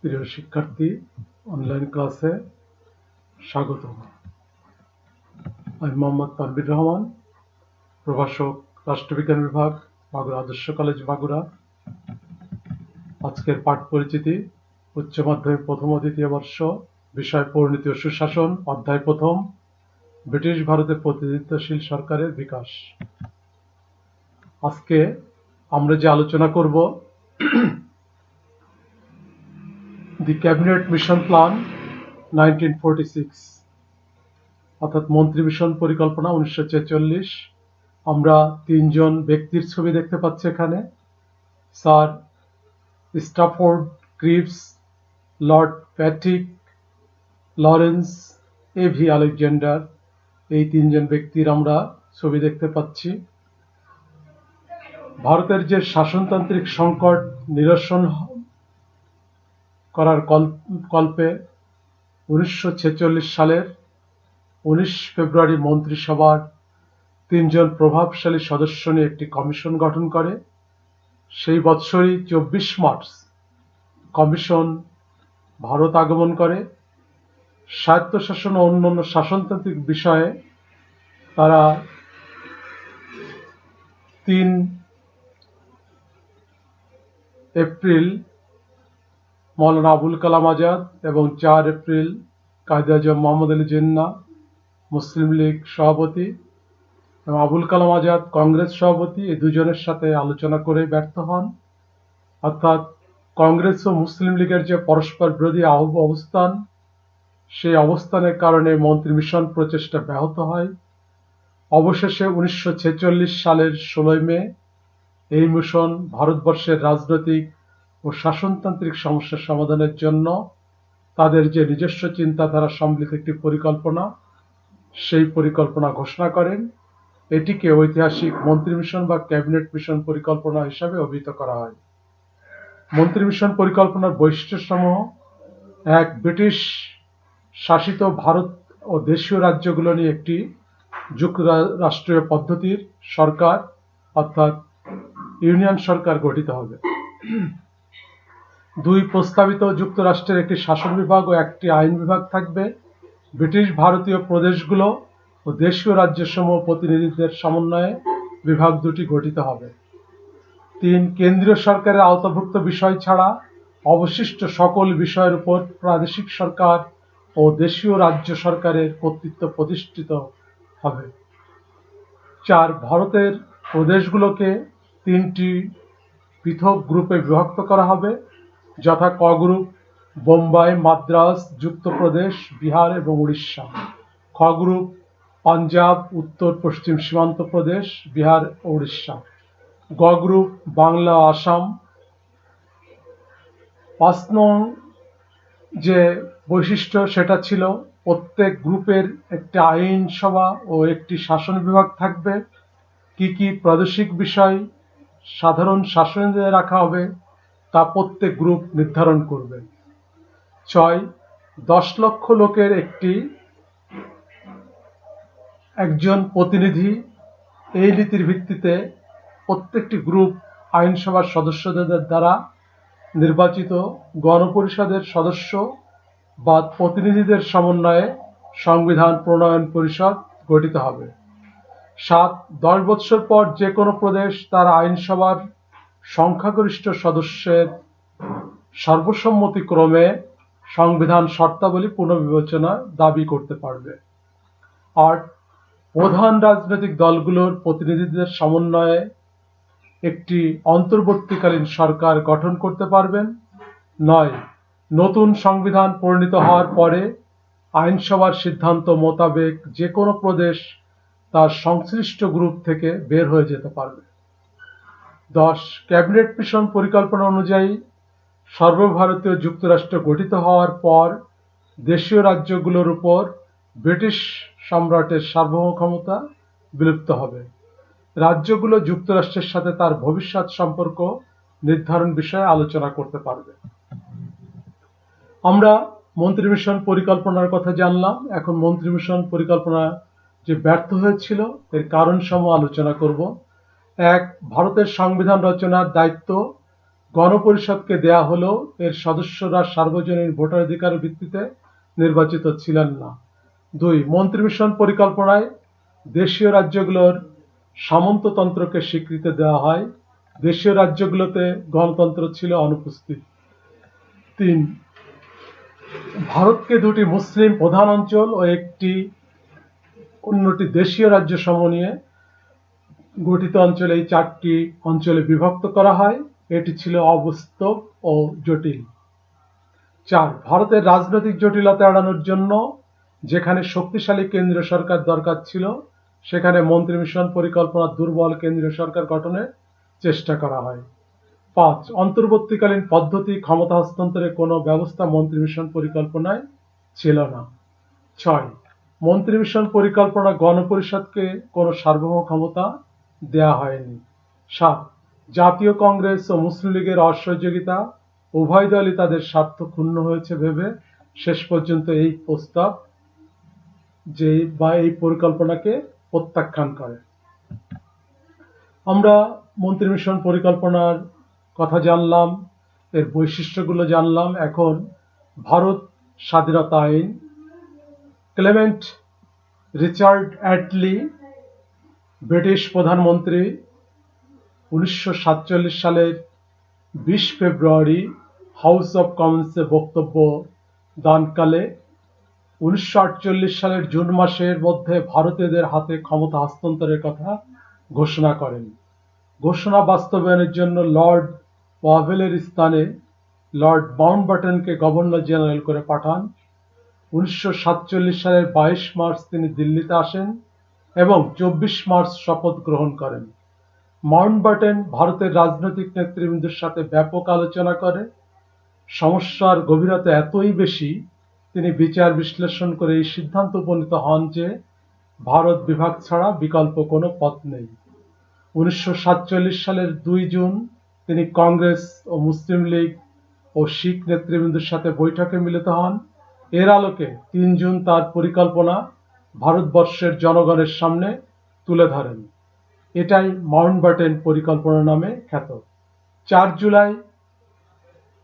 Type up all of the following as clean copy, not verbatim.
প্রিয় শিক্ষার্থী, অনলাইন ক্লাসে স্বাগত। আমি মোহাম্মদ পারভীর রহমান, প্রভাষক, রাষ্ট্রবিজ্ঞান বিভাগ, মাগুরা আদর্শ কলেজ মাগুরা। আজকের পাঠ পরিচিতি: উচ্চ মাধ্যমিক প্রথম ও দ্বিতীয় বর্ষ, বিষয় পরিণতি ও সুশাসন, অধ্যায় প্রথম, ব্রিটিশ ভারতে প্রতিনিধিত্বশীল সরকারের বিকাশ। আজকে আমরা যে আলোচনা করব, দি ক্যাবিনেট মিশন প্ল্যান 1946, অর্থাৎ মন্ত্রী মিশন পরিকল্পনা 1946। আমরা তিনজন ব্যক্তির ছবি দেখতে পাচ্ছি এখানে: sir Stafford Cripps, lord Patrick Lawrence, A V Alexander. এই তিনজন ব্যক্তির আমরা ছবি দেখতে পাচ্ছি। ভারতের যে শাসনতান্ত্রিক সংকট নিরসন করার কল্পে 1946 সালের 19 ফেব্রুয়ারি মন্ত্রিসভার তিনজন প্রভাবশালী সদস্য নিয়ে একটি কমিশন গঠন করে। সেই বৎসরই 24 মার্চ কমিশন ভারত আগমন করে। স্বায়ত্তশাসন ও অন্যান্য শাসনতান্ত্রিক বিষয়ে তারা 3 এপ্রিল মৌলানা আবুল কালাম আজাদ এবং 4 এপ্রিল কায়েদ আজম মোহাম্মদ আলী জিন্নাহ, মুসলিম লীগ সভাপতি, এবং আবুল কালাম আজাদ কংগ্রেস সভাপতি, এই দুজনের সাথে আলোচনা করে ব্যর্থ হন। অর্থাৎ কংগ্রেস ও মুসলিম লীগের যে পরস্পর বিরোধী অবস্থান, সেই অবস্থানের কারণে মন্ত্রী মিশন প্রচেষ্টা ব্যাহত হয়। অবশেষে 1946 সালের 16 মে এই মিশন ভারতবর্ষের রাজনৈতিক ও শাসনতান্ত্রিক সমস্যার সমাধানের জন্য তাদের যে নিজস্ব চিন্তাধারা সম্মিলিত একটি পরিকল্পনা, সেই পরিকল্পনা ঘোষণা করেন। এটিকে ঐতিহাসিক মন্ত্রী মিশন বা ক্যাবিনেট মিশন পরিকল্পনা হিসাবে অভিহিত করা হয়। মন্ত্রী মিশন পরিকল্পনার বৈশিষ্ট্যসমূহ: 1. ব্রিটিশ শাসিত ভারত ও দেশীয় রাজ্যগুলো নিয়ে একটি যুক্তরাষ্ট্রীয় পদ্ধতির সরকার, অর্থাৎ ইউনিয়ন সরকার গঠিত হবে। 2. প্রস্তাবিত যুক্তরাষ্ট্রের একটি শাসন বিভাগ ও একটি আইন বিভাগ থাকবে। ব্রিটিশ ভারতীয় প্রদেশগুলো ও দেশীয় রাজ্যসমূহ প্রতিনিধিদের সমন্বয়ে বিভাগ দুটি গঠিত হবে। 3. কেন্দ্রীয় সরকারের আওতাভুক্ত বিষয় ছাড়া অবশিষ্ট সকল বিষয়ের উপর প্রাদেশিক সরকার ও দেশীয় রাজ্য সরকারের কর্তৃত্ব প্রতিষ্ঠিত হবে। 4. ভারতের প্রদেশগুলোকে 3টি পৃথক গ্রুপে বিভক্ত করা হবে, যথা ক গ্রুপ: বোম্বাই, মাদ্রাজ, যুক্তপ্রদেশ, বিহার এবং উড়িষ্যা; খ গ্রুপ: পাঞ্জাব, উত্তর পশ্চিম সীমান্ত প্রদেশ, বিহার ও উড়িষ্যা; গ গ্রুপ: বাংলা, আসাম। 5 নং যে বৈশিষ্ট্য, সেটা ছিল প্রত্যেক গ্রুপের একটি আইনসভা ও একটি শাসন বিভাগ থাকবে। কি কি প্রাদেশিক বিষয় সাধারণ শাসনে রাখা হবে তা প্রত্যেক গ্রুপ নির্ধারণ করবে। 6. 10 লক্ষ লোকের একজন প্রতিনিধি, এই নীতির ভিত্তিতে প্রত্যেকটি গ্রুপ আইনসভার সদস্যদের দ্বারা নির্বাচিত গণপরিষদের সদস্য বা প্রতিনিধিদের সমন্বয়ে সংবিধান প্রণয়ন পরিষদ গঠিত হবে। 7. 10 বৎসর পর যে কোনো প্রদেশ তার আইনসভার সংখ্যাগরিষ্ঠ সদস্যের সর্বসম্মতিক্রমে সংবিধান শর্তাবলী পুনর্বিবেচনা দাবি করতে পারবে। 8. প্রধান রাজনৈতিক দলগুলোর প্রতিনিধিদের সমন্বয়ে একটি অন্তর্বর্তীকালীন সরকার গঠন করতে পারবেন। 9. নতুন সংবিধান প্রণীত হওয়ার পরে আইনসভার সিদ্ধান্ত মোতাবেক যে কোনো প্রদেশ তার সংশ্লিষ্ট গ্রুপ থেকে বের হয়ে যেতে পারবে। 10. ক্যাবিনেট মিশন পরিকল্পনা অনুযায়ী সর্বভারতীয় যুক্তরাষ্ট্র গঠিত হওয়ার পর দেশীয় রাজ্যগুলোর উপর ব্রিটিশ সম্রাটের সার্বভৌম ক্ষমতা বিলুপ্ত হবে। রাজ্যগুলো যুক্তরাষ্ট্রের সাথে তার ভবিষ্যৎ সম্পর্ক নির্ধারণ বিষয়ে আলোচনা করতে পারবে। আমরা মন্ত্রী মিশন পরিকল্পনার কথা জানলাম। এখন মন্ত্রী মিশন পরিকল্পনা যে ব্যর্থ হয়েছিল এর কারণ সমূহ আলোচনা করব। 1. ভারতের সংবিধান রচনার দায়িত্ব গণপরিষদকে দেয়া হলেও এর সদস্যরা সার্বজনীন ভোটাধিকারের ভিত্তিতে নির্বাচিত ছিলেন না। 2. মন্ত্রিমিশন পরিকল্পনায় দেশীয় রাজ্যগুলোর সামন্ততন্ত্রকে স্বীকৃতি দেওয়া হয়। দেশীয় রাজ্যগুলোতে গণতন্ত্র ছিল অনুপস্থিত। 3. ভারতকে দুটি মুসলিম প্রধান অঞ্চল ও অন্যটি দেশীয় রাজ্য সমূহ নিয়ে গঠিত অঞ্চলে এই 4টি অঞ্চলে বিভক্ত করা হয়। এটি ছিল অবাস্তব ও জটিল। 4. ভারতের রাজনৈতিক জটিলতা এড়ানোর জন্য যেখানে শক্তিশালী কেন্দ্রীয় সরকার দরকার ছিল, সেখানে মন্ত্রিমিশন পরিকল্পনা দুর্বল কেন্দ্রীয় সরকার গঠনের চেষ্টা করা হয়। 5. অন্তর্বর্তীকালীন পদ্ধতি ক্ষমতা হস্তান্তরের কোনো ব্যবস্থা মন্ত্রিমিশন পরিকল্পনায় ছিল না। 6. মন্ত্রিমিশন পরিকল্পনা গণপরিষদকে কোনো সার্বভৌম ক্ষমতা দেয়া হয়নি। 7. জাতীয় কংগ্রেস ও মুসলিম লীগের অসহযোগিতা, উভয় দলই তাদের স্বার্থ ক্ষুণ্ণ হয়েছে ভেবে শেষ পর্যন্ত এই প্রস্তাব এই পরিকল্পনাকে প্রত্যাখ্যান করে। আমরা মন্ত্রিমিশন পরিকল্পনার কথা জানলাম, এর বৈশিষ্ট্যগুলো জানলাম। এখন ভারত স্বাধীনতা আইন। ক্লেমেন্ট রিচার্ড অ্যাটলি, ব্রিটিশ প্রধানমন্ত্রী, 1947 সালের 20 ফেব্রুয়ারি হাউস অব কমন্সে বক্তব্য দানকালে 1948 সালের জুন মাসের মধ্যে ভারতীয়দের হাতে ক্ষমতা হস্তান্তরের কথা ঘোষণা করেন। ঘোষণা বাস্তবায়নের জন্য লর্ড ওয়াভেলের স্থানে লর্ড মাউন্টব্যাটেনকে গভর্নর জেনারেল করে পাঠান। 1947 সালের 22 মার্চ তিনি দিল্লিতে আসেন এবং 24 মার্চ শপথ গ্রহণ করেন। মাউন্টব্যাটেন ভারতের রাজনৈতিক নেতৃবৃন্দের সাথে ব্যাপক আলোচনা করে। সমস্যার গভীরতা এতই বেশি, তিনি বিচার বিশ্লেষণ করে এই সিদ্ধান্ত উপনীত হন যে ভারত বিভাগ ছাড়া বিকল্প কোনো পথ নেই। 1947 সালের 2 জুন তিনি কংগ্রেস ও মুসলিম লীগ ও শিখ নেতৃবৃন্দের সাথে বৈঠকে মিলিত হন। এর আলোকে 3 জুন তার পরিকল্পনা ভারতবর্ষের জনগণের সামনে তুলে ধরেন। এটাই মাউন্টব্যাটেন পরিকল্পনা নামে খ্যাত। 4 জুলাই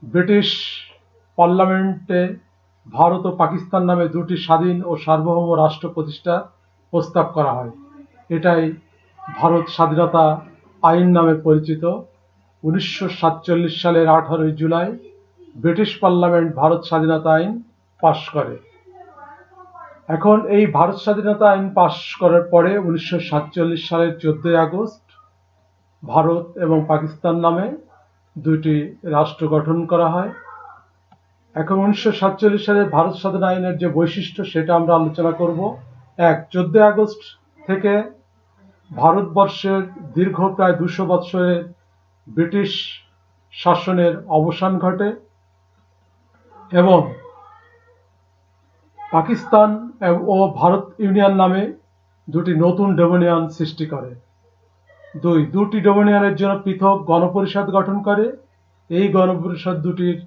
ব্রিটিশ পার্লামেন্টে ভারত ও পাকিস্তান নামে দুটি স্বাধীন ও সার্বভৌম রাষ্ট্র প্রতিষ্ঠার প্রস্তাব করা হয়। এটাই ভারত স্বাধীনতা আইন নামে পরিচিত। 1947 সালের 18 জুলাই ব্রিটিশ পার্লামেন্ট ভারত স্বাধীনতা আইন পাশ করে। এখন এই ভারত স্বাধীনতা আইন পাশ করার পরে 1947 সালের 14 আগস্ট ভারত এবং পাকিস্তান নামে দুটি রাষ্ট্র গঠন করা হয়। এখন 1947 সালের ভারত স্বাধীন আইনের যে বৈশিষ্ট্য সেটা আমরা আলোচনা করব। 1. 14 আগস্ট থেকে ভারতবর্ষের দীর্ঘ প্রায় 200 বৎসরের ব্রিটিশ শাসনের অবসান ঘটে এবং পাকিস্তান ও ভারত ইউনিয়ন নামে দুটি নতুন ডোমিনিয়ন সৃষ্টি করে। 2. দুটি ডোমিনিয়নের জন্য পৃথক গণপরিষদ গঠন করে। এই গণপরিষদ দুটির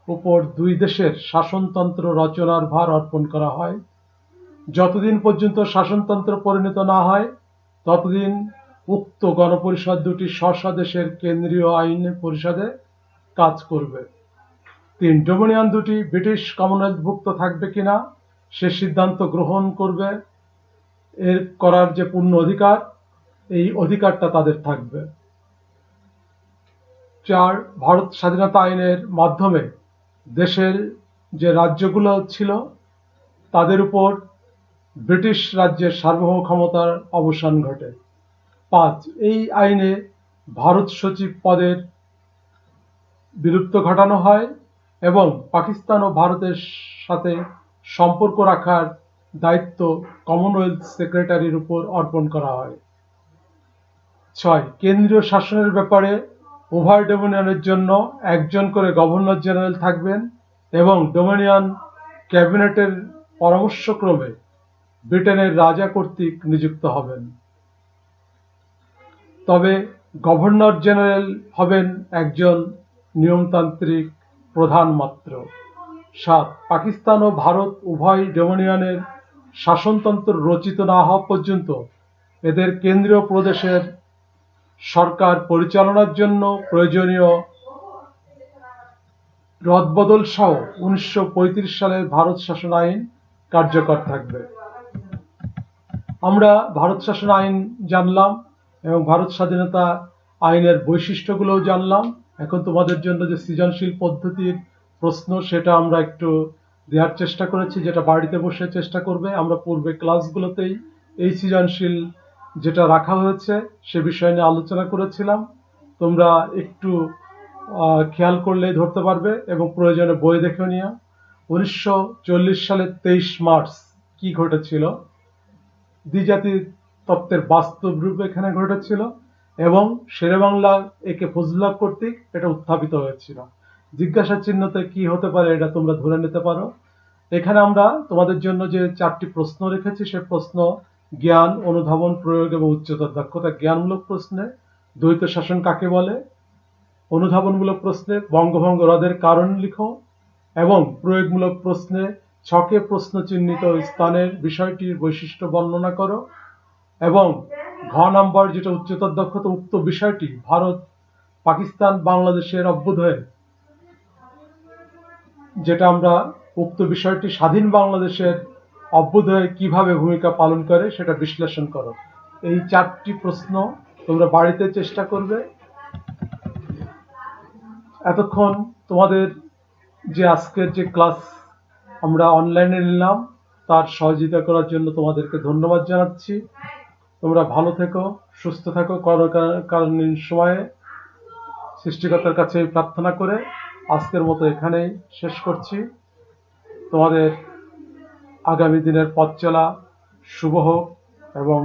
উপর দুই দেশের শাসনতন্ত্র রচনার ভার অর্পণ করা হয়। যতদিন পর্যন্ত শাসনতন্ত্র পরিণত না হয় ততদিন উক্ত গণপরিষদ দুটি স্ব দেশের কেন্দ্রীয় আইন পরিষদে কাজ করবে। 3. ডোমিনিয়ন দুটি ব্রিটিশ কমনওয়েলথভুক্ত থাকবে কিনা সে সিদ্ধান্ত গ্রহণ করবে। এর করার যে পূর্ণ অধিকার, এই অধিকারটা তাদের থাকবে। 4. ভারত স্বাধীনতা আইনের মাধ্যমে দেশের যে রাজ্যগুলো ছিল তাদের উপর ব্রিটিশ রাজ্যের সার্বভৌম ক্ষমতার অবসান ঘটে। 5. এই আইনে ভারত সচিব পদের বিলুপ্ত ঘটানো হয় এবং পাকিস্তান ও ভারতের সাথে সম্পর্ক রাখার দায়িত্ব কমনওয়েলথ সেক্রেটারির উপর অর্পণ করা হয়। 6. কেন্দ্রীয় শাসনের ব্যাপারে উভয় ডোমিনিয়নের জন্য একজন করে গভর্নর জেনারেল থাকবেন এবং ডোমিনিয়ন ক্যাবিনেটের পরামর্শক্রমে ব্রিটেনের রাজা কর্তৃক নিযুক্ত হবেন। তবে গভর্নর জেনারেল হবেন একজন নিয়মতান্ত্রিক প্রধান মাত্র। 7. পাকিস্তান ও ভারত উভয় ডোমিনিয়নের শাসনতন্ত্র রচিত না হওয়া পর্যন্ত এদের কেন্দ্রীয় প্রদেশের সরকার পরিচালনার জন্য প্রয়োজনীয় রদবদল সহ 1935 সালের ভারত শাসন আইন কার্যকর থাকবে। আমরা ভারত শাসন আইন জানলাম এবং ভারত স্বাধীনতা আইনের বৈশিষ্ট্যগুলোও জানলাম। এখন তোমাদের জন্য যে সৃজনশীল পদ্ধতির প্রশ্ন সেটা আমরা একটু দেওয়ার চেষ্টা করেছি, যেটা বাড়িতে বসে চেষ্টা করবে। আমরা পূর্বে ক্লাসগুলোতেই এই সৃজনশীল যেটা রাখা হয়েছে সে বিষয় নিয়ে আলোচনা করেছিলাম। তোমরা একটু খেয়াল করলেই ধরতে পারবে এবং প্রয়োজনে বই দেখে নিও। 1940 সালের 23 মার্চ কি ঘটেছিল? দ্বিজাতি তত্ত্বের বাস্তব রূপ এখানে ঘটেছিল এবং শেরেবাংলা একে ফজলুল্লাহ কর্তৃক এটা উত্থাপিত হয়েছিল। জিজ্ঞাসা চিহ্নতে কি হতে পারে এটা তোমরা ধরে নিতে পারো। এখানে আমরা তোমাদের জন্য যে 4টি প্রশ্ন রেখেছি সে প্রশ্ন জ্ঞান, অনুধাবন, প্রয়োগ এবং উচ্চতর দক্ষতা। জ্ঞানমূলক প্রশ্নে দ্বৈত শাসন কাকে বলে, অনুধাবনমূলক প্রশ্নে বঙ্গভঙ্গ রদের কারণ লিখো এবং প্রয়োগমূলক প্রশ্নে ছকে প্রশ্ন চিহ্নিত স্থানের বিষয়টির বৈশিষ্ট্য বর্ণনা করো এবং ঘ নাম্বার যেটা উচ্চতর দক্ষতা, উক্ত বিষয়টি ভারত পাকিস্তান বাংলাদেশের অভ্যুদয়ে যেটা আমরা উক্ত বিষয়টি স্বাধীন বাংলাদেশের অভ্যুদয়ে কিভাবে ভূমিকা পালন করে সেটা বিশ্লেষণ করো। এই 4টি প্রশ্ন তোমরা বাড়িতে চেষ্টা করবে। এতক্ষণ তোমাদের যে আজকের যে ক্লাস আমরা অনলাইনে নিলাম তার সহযোগিতা করার জন্য তোমাদেরকে ধন্যবাদ জানাচ্ছি। তোমরা ভালো থেকো, সুস্থ থাকো, করোনাকালীন সময়ে সৃষ্টিকর্তার কাছে প্রার্থনা করে আজকের মতো এখানেই শেষ করছি। তোমাদের আগামী দিনের পথ চলা শুভ হোক এবং